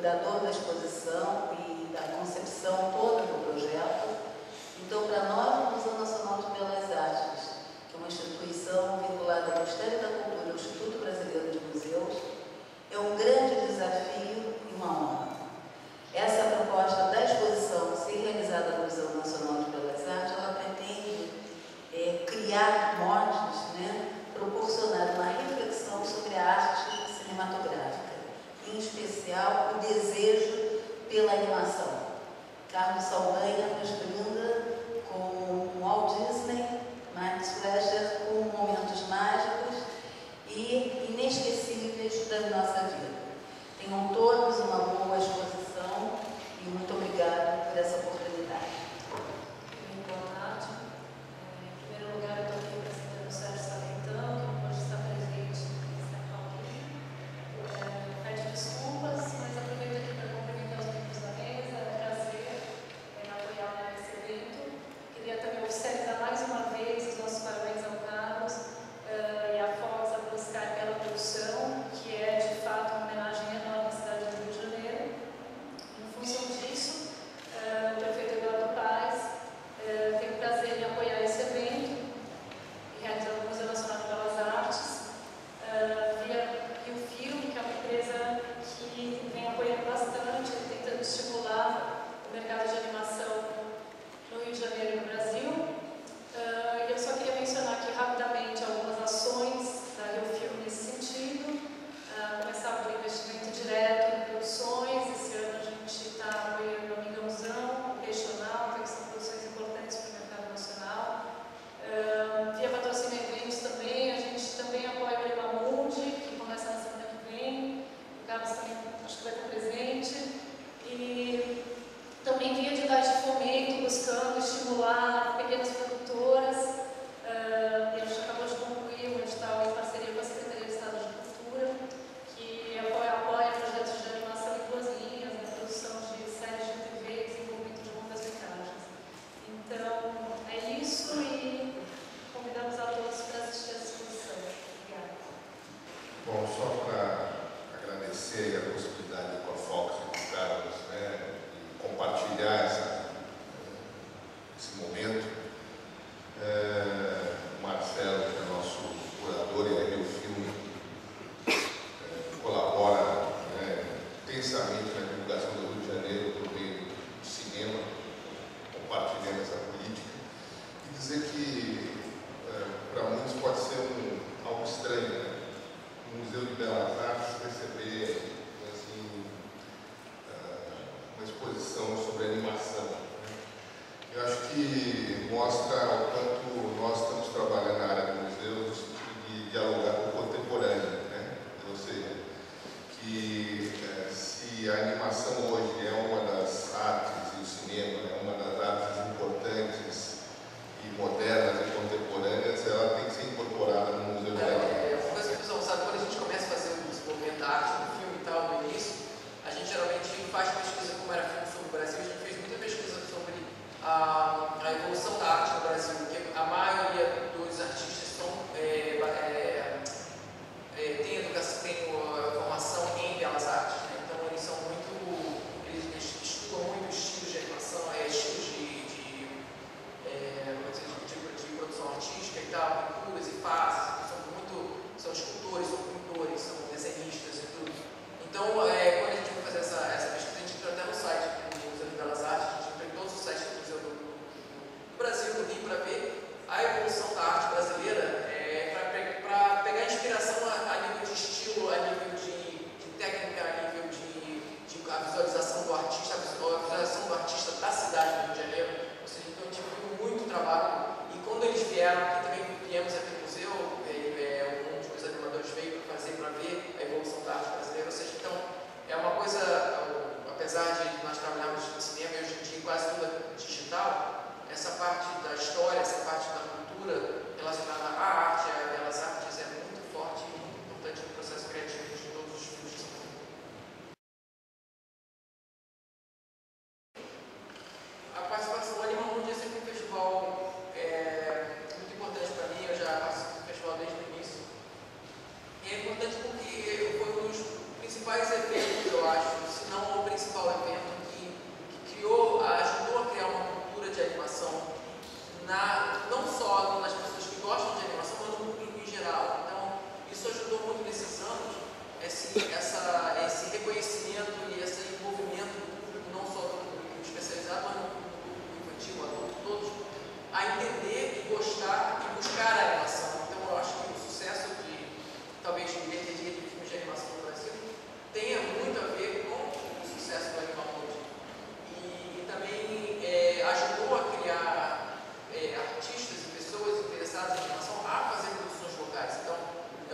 curador da exposição e da concepção toda do projeto. Então, para nós, o Museu Nacional de Belas Artes, que é uma instituição vinculada ao Ministério da Cultura e ao Instituto Brasileiro de Museus, é um grande desafio e uma honra. Essa proposta da exposição ser realizada no Museu Nacional de Belas Artes, ela pretende criar moldes, proporcionar uma reflexão sobre a arte cinematográfica, em especial o desejo pela animação. Carlos Saldanha nos brinda com Walt Disney, Max Fleischer com momentos mágicos e inesquecíveis da nossa vida. Tenham todos uma boa exposição e muito obrigada por essa oportunidade. Boa tarde. Em primeiro lugar, eu estou aqui apresentando o Sérgio Salentão, que não pode estar presente nesta aula aqui. Pede desculpas, mas aproveito aqui para cumprimentar os membros da mesa. É um prazer apoiá-la nesse evento. Queria também oficializar mais uma vez os nossos parabéns ao Carlos e à Fox, a Sky pela produção, que é de fato uma homenagem enorme à cidade do Rio de Janeiro. Em função disso, o prefeito Eduardo Paes tem o prazer em apoiar esse evento e realizar no Museu Nacional de Belas Artes via Rio Filme, que é uma empresa que vem apoiando bastante, tentando estimular o mercado de animação no Rio de Janeiro e no Brasil. Eu só queria mencionar aqui rapidamente algumas ações da Rio Filme nesse sentido. Começar pelo investimento direto em produções. Esse ano a gente está apoiando o Amigãozão, o Regional, que são produções importantes para o mercado nacional. Via patrocínio de eventos também, a gente também apoia o Emamundi, que começa na semana que vem. O Carlos também acho que vai estar presente. E também via de dar de fomento, buscando estimular pequenas produtoras. E a gente acabou de concluir um edital em parceria com a Secretaria de Estado de Cultura, que apoia projetos de animação em 2 linhas, a produção de séries de TV e desenvolvimento de longas-metragens. Então, é isso e convidamos a todos para assistir a exposição. Obrigada. Bom, só para agradecer a possibilidade com a Fox e com o Carlos, de compartilhar esse momento. O Marcelo, que é nosso curador, e a Rio Filme colabora intensamente na divulgação do Rio de Janeiro por meio do cinema, compartilhando essa política. E dizer que para muitos pode ser algo estranho, no Museu de Belas Artes receber uma exposição sobre animação. Eu acho que mostra o quanto nós estamos trabalhando na área do museu no sentido de dialogar com o contemporâneo, ou seja, que se a animação hoje é uma das artes e o cinema é uma das artes importantes e modernas e contemporâneas, ela tem que ser incorporada no Museu de Belas Artes. Uma coisa que o pessoal sabe, quando a gente começa a fazer um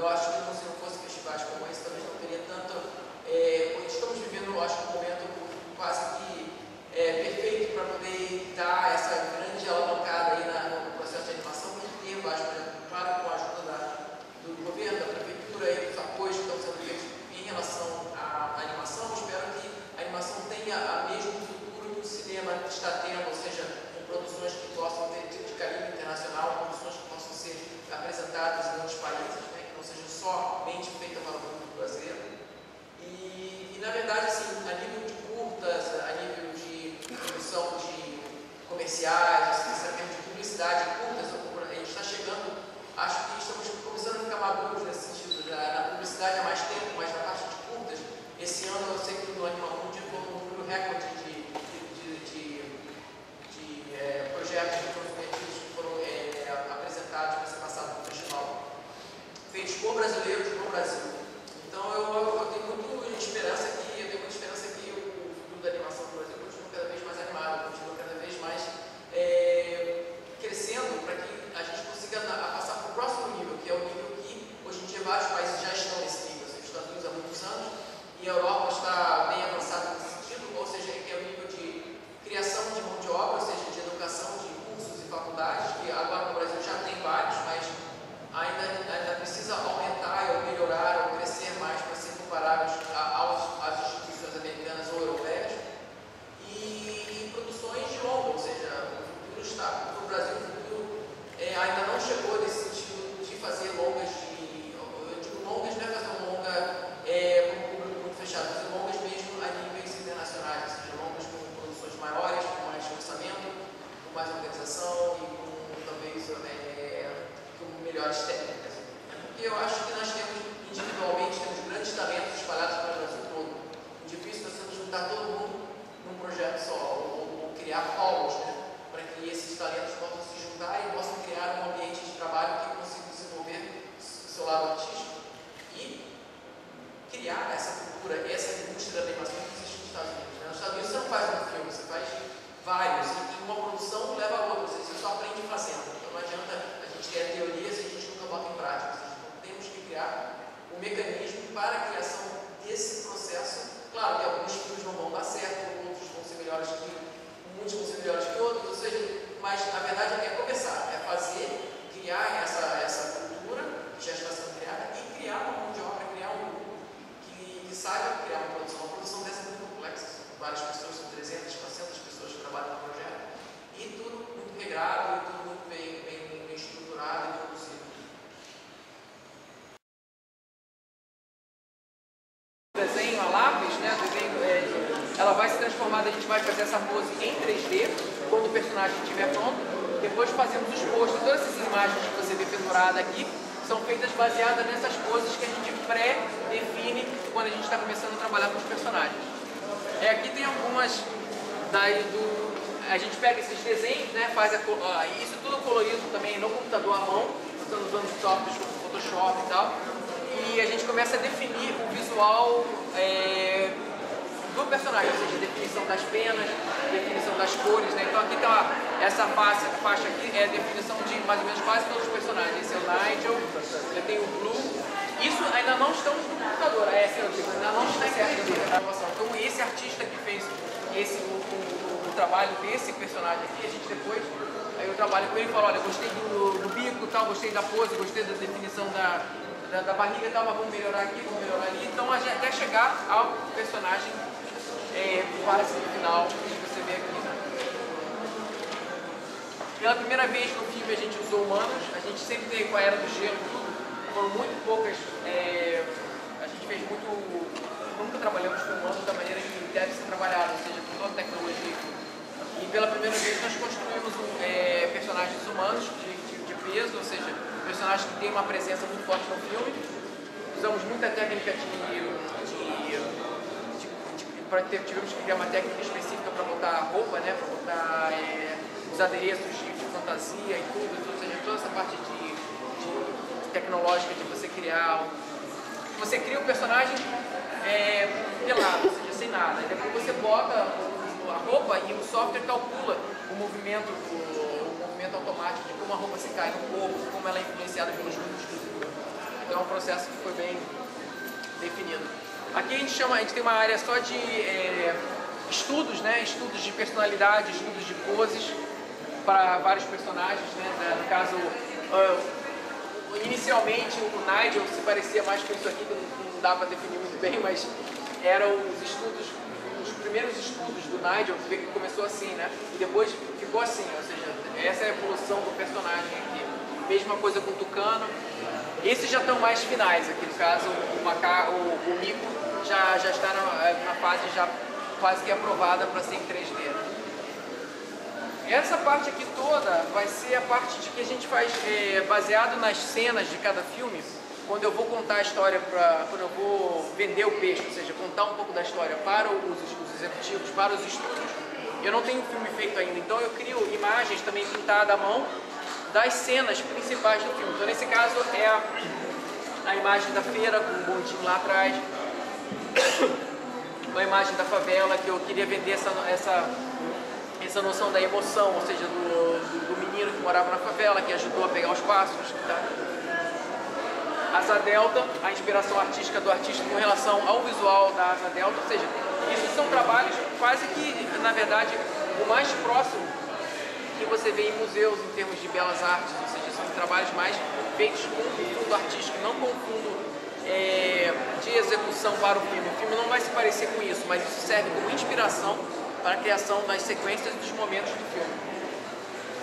eu acho que se não fosse festivais como esse, talvez não teria tanto. Estamos vivendo, eu acho, um momento quase que perfeito para poder dar essa grande alavancada aí no processo de animação, muito tempo, acho, claro, com a ajuda do governo, da prefeitura e dos apoios que estão sendo feitos em relação à animação. Espero que a animação tenha o mesmo futuro que o cinema está tendo, ou seja, com produções que possam ter de calibre internacional, produções que possam ser apresentadas em outros países, né, que não sejam somente feitas para o público brasileiro. E na verdade, assim, a nível de curtas, a nível de produção de comerciais, assim, de publicidade, curtas, a gente está chegando, acho que estamos começando a ficar maduros nesse sentido. Na publicidade há mais tempo, mas na parte de curtas, esse ano eu sei que no Animal Mundi foi um número recorde de projetos que foram apresentados para ser passado no festival, feitos por brasileiros no Brasil. Então eu tenho muita esperança que o futuro da animação do Brasil continue cada vez mais animado, continue cada vez mais crescendo, para que a gente consiga passar para o próximo nível, que é o nível que hoje em dia vários países já estão nesse nível. Os Estados Unidos há muitos anos e a Europa está bem avançada nesse sentido, ou seja, que é o nível de criação de mão de obra, ou seja, de educação, de cursos e faculdades, que agora no Brasil já tem vários, mas ainda precisa aumentar ou melhorar ou crescer mais para ser comparáveis às instituições americanas ou europeias. E produções de longa, ou seja, o futuro está no Brasil, o futuro ainda não chegou nesse sentido de fazer longas eu digo longas, não é fazer uma longa com um público muito fechado, fazer longas mesmo a níveis internacionais, ou seja, longas com produções maiores, com mais orçamento, com mais organização e com talvez com melhores técnicas. Porque eu acho que nós temos, individualmente, grandes talentos espalhados pelo Brasil todo. O difícil é juntar todo mundo num projeto só, ou criar polos, né, para que esses talentos possam se juntar e possam criar um ambiente de trabalho que consiga desenvolver o seu lado artístico e criar essa cultura, essa indústria da animação que existe nos Estados Unidos. Nos Estados Unidos você não faz um filme, você faz vários, e uma produção leva a outra, você só aprende fazendo. Então não adianta a gente ter teorias e a gente nunca bota em prática. Então temos que criar um mecanismo para a criação desse processo. Claro que alguns filmes não vão dar certo, outros vão ser melhores que muitos vão ser melhores que outros, ou seja, mas a verdade é começar, é fazer, criar essa cultura que já está sendo criada e criar uma mão de obra, criar um grupo que saiba criar uma produção. Uma produção dessa é muito complexa, várias pessoas, são 300, 400 pessoas que trabalham no projeto, e tudo muito regrado, e tudo muito bem estruturado e produzido. Desenho a lápis, né? Ela vai se transformar, a gente vai fazer essa pose em 3D, quando o personagem estiver pronto. Depois fazemos os posts, todas essas imagens que você vê pendurada aqui, são feitas baseadas nessas poses que a gente pré-define quando a gente está começando a trabalhar com os personagens. Aqui tem algumas, a gente pega esses desenhos, né? Faz isso tudo colorido também no computador à mão, estamos usando softwares como Photoshop e tal. E a gente começa a definir o visual do personagem, ou seja, definição das penas, definição das cores, né? Então aqui está essa faixa aqui é a definição de mais ou menos quase todos os personagens. Esse é o Nigel, eu tenho o Blue. Isso ainda não estamos no computador, ainda não está certo a gravação. Então esse artista que fez o trabalho desse personagem aqui, a gente depois, aí eu trabalho com ele e falo, olha, gostei do bico, tal, gostei da pose, gostei da definição da barriga e tal, mas vamos melhorar aqui, vamos melhorar ali. Então até chegar ao personagem quase no final que você vê aqui. Pela primeira vez no filme a gente usou humanos, a gente sempre teve com a Era do Gelo, foram muito poucas, a gente fez nunca trabalhamos com humanos da maneira que deve ser trabalhado, ou seja, com toda a tecnologia. E pela primeira vez nós construímos personagens humanos de peso, ou seja, personagens que têm uma presença muito forte no filme. Usamos muita técnica tivemos que criar uma técnica específica para botar roupa, né, para botar os adereços de fantasia e tudo, ou seja, toda essa parte de tecnológica de você criar. Você cria um personagem pelado, ou seja, sem nada. E depois você bota a roupa e o software calcula o movimento automático de como a roupa se cai no corpo, como ela é influenciada pelos músculos. Então Então é um processo que foi bem definido. Aqui a gente tem uma área só de estudos, né? Estudos de personalidade, estudos de poses para vários personagens, né? No caso, inicialmente o Nigel se parecia mais com isso aqui, que não dá para definir muito bem, mas eram os primeiros estudos do Nigel, que começou assim, né? E depois ficou assim, ou seja, essa é a evolução do personagem aqui. Mesma coisa com o Tucano. Esses já estão mais finais aqui, no caso o Mico já está na fase já quase que aprovada para ser em 3D. Essa parte aqui toda vai ser a parte de que a gente faz baseado nas cenas de cada filme. Quando eu vou contar a história, quando eu vou vender o peixe, ou seja, contar um pouco da história para os executivos, para os estúdios, eu não tenho um filme feito ainda, então eu crio imagens também pintadas à mão das cenas principais do filme. Então nesse caso é a imagem da feira com um bondinho lá atrás, a imagem da favela, que eu queria vender essa noção da emoção, ou seja, do menino que morava na favela, que ajudou a pegar os pássaros. Tá? Asa Delta, a inspiração artística do artista com relação ao visual da Asa Delta, ou seja, esses são trabalhos quase que, na verdade, o mais próximo que você vê em museus em termos de belas artes, ou seja, são trabalhos mais feitos com fundo artístico, não com fundo de execução para o filme. O filme não vai se parecer com isso, mas isso serve como inspiração para a criação das sequências e dos momentos do filme.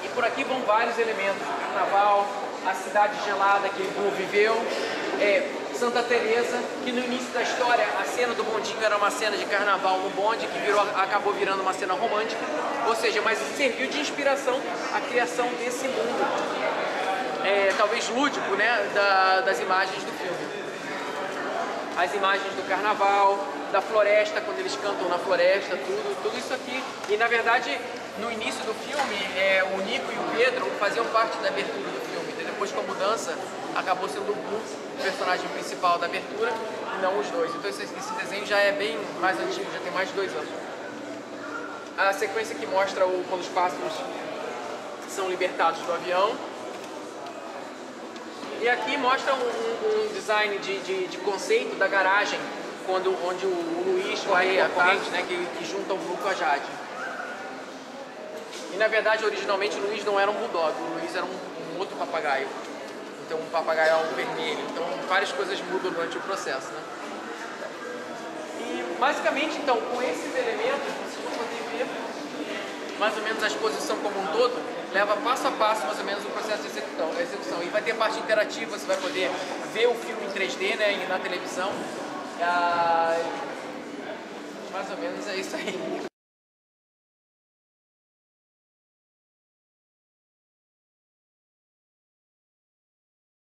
E por aqui vão vários elementos, o carnaval, a cidade gelada que o viveu, Santa Teresa, que no início da história a cena do bondinho era uma cena de carnaval no bonde, que acabou virando uma cena romântica, ou seja, mas serviu de inspiração à criação desse mundo, talvez lúdico, né, das imagens do filme. As imagens do carnaval, da floresta, quando eles cantam na floresta, tudo isso aqui. E na verdade, no início do filme, o Nico e o Pedro faziam parte da abertura do filme. E depois, com a mudança, acabou sendo o personagem principal da abertura e não os dois. Então esse desenho já é bem mais antigo, já tem mais de 2 anos. A sequência que mostra quando os pássaros são libertados do avião. E aqui mostra um design de conceito da garagem, onde o Luiz vai a corrente, né, que junta o Blue com a Jade. E na verdade, originalmente, o Luiz não era um bulldog, o Luiz era um outro papagaio. Então, um papagaio vermelho. Então, várias coisas mudam durante o processo, né? E, basicamente, então, com esses elementos, vocês vão poder ver mais ou menos a exposição como um todo, leva passo a passo mais ou menos o processo de execução. E vai ter parte interativa, você vai poder ver o filme em 3D, né, na televisão. Mais ou menos é isso aí.